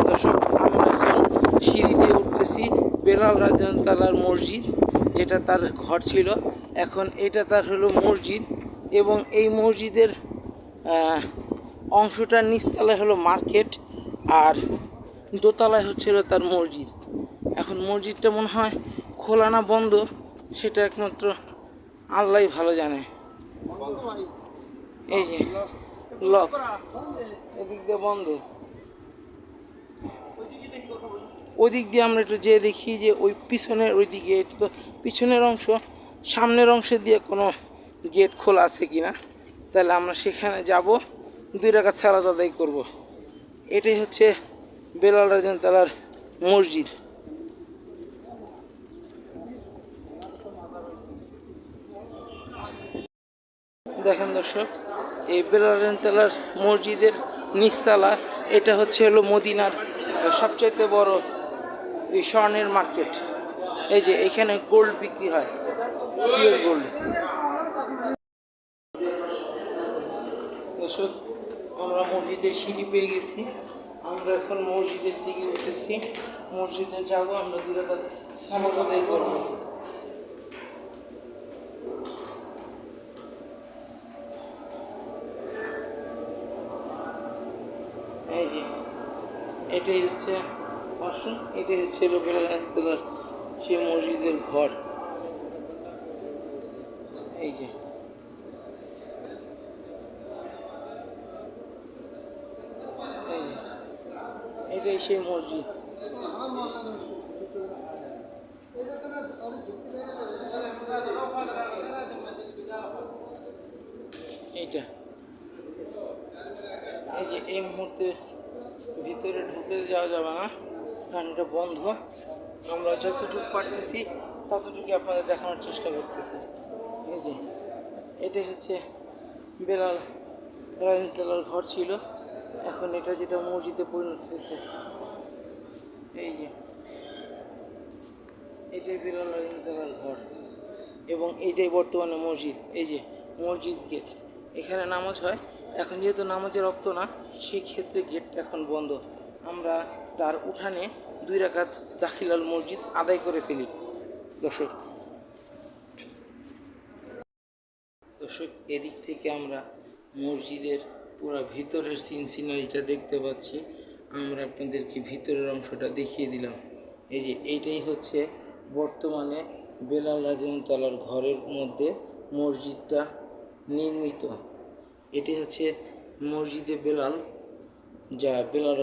দর্শক, আমরা এখন সিঁড়ি দিয়ে উঠতেছি বেলাল রাদিয়াল্লাহু তাআলার মসজিদ, যেটা তার ঘর ছিল। এখন এটা তার হলো মসজিদ, এবং এই মসজিদের অংশটার নিচতলায় হলো মার্কেট, আর দোতলায় হচ্ছিল তার মসজিদ। এখন মসজিদটা মনে হয় খোলা না বন্ধ, সেটা একমাত্র আল্লাহই ভালো জানে। এই যে লক, এদিক দিয়ে বন্ধ। ওই দিক দিয়ে আমরা একটু যেয়ে দেখি যে ওই পিছনের ওই দিকে, এটা তো পিছনের অংশ, সামনের অংশ দিয়ে কোনো গেট খোলা আছে কিনা, তাহলে আমরা সেখানে যাব, 2 রাকাত সালাত আদায় করব। এটাই হচ্ছে বেলাল রাদিয়াল্লাহু তাআলার মসজিদ। দেখেন দর্শক, এই বেলাল রাদিয়াল্লাহু তাআলার মসজিদের নিচতলা, এটা হচ্ছে হলো মদিনার সবচাইতে বড় এই স্বর্ণের মার্কেট। এই যে এখানে গোল্ড বিক্রি হয়, পিওর গোল্ড। দর্শক, আমরা মসজিদের সিঁড়ি পেয়ে গেছি, আমরা এখন মসজিদের দিকে উঠেছি। মসজিদে যাব, আমরা 2 রাকাত সালাত আদায় করব। এই যে এটাই হচ্ছে আসুন, এটাই হচ্ছে বেলাল রাদিয়াল্লাহু তাআলার সেই মসজিদের ঘর। এই যে এটাই সেই মসজিদ। এইটা, এই যে এই মুহূর্তে ভিতরে ঢুকে যাওয়া যাবে না, কারণ এটা বন্ধ। আমরা যতটুকু পারতেছি ততটুকু আপনাদের দেখানোর চেষ্টা করতেছি। এই যে এটাই হচ্ছে বেলাল রাদিয়াল্লাহু তাআলার ঘর ছিল, এখন এটা যেটা মসজিদে পরিণত হয়েছে। এই যে এটাই বেলাল রাদিয়াল্লাহু তাআলার ঘর, এবং এইটাই বর্তমানে মসজিদ। এই যে মসজিদ গেট, এখানে নামাজ হয়। এখন যেহেতু নামাজের রক্ত না, সেই ক্ষেত্রে গেটটা এখন বন্ধ। আমরা তার উঠানে 2 রাকাত দাখিলাল মসজিদ আদায় করে ফেলি। দর্শক, এদিক থেকে আমরা মসজিদের পুরো ভিতরের সিনারিটা দেখতে পাচ্ছি। আমরা আপনাদেরকে ভিতরের অংশটা দেখিয়ে দিলাম। এই যে এইটাই হচ্ছে বর্তমানে বেলাল রাদিয়াল্লাহু তাআলার ঘরের মধ্যে মসজিদটা নির্মিত। এটি হচ্ছে মসজিদে বেলাল, যা বেলাল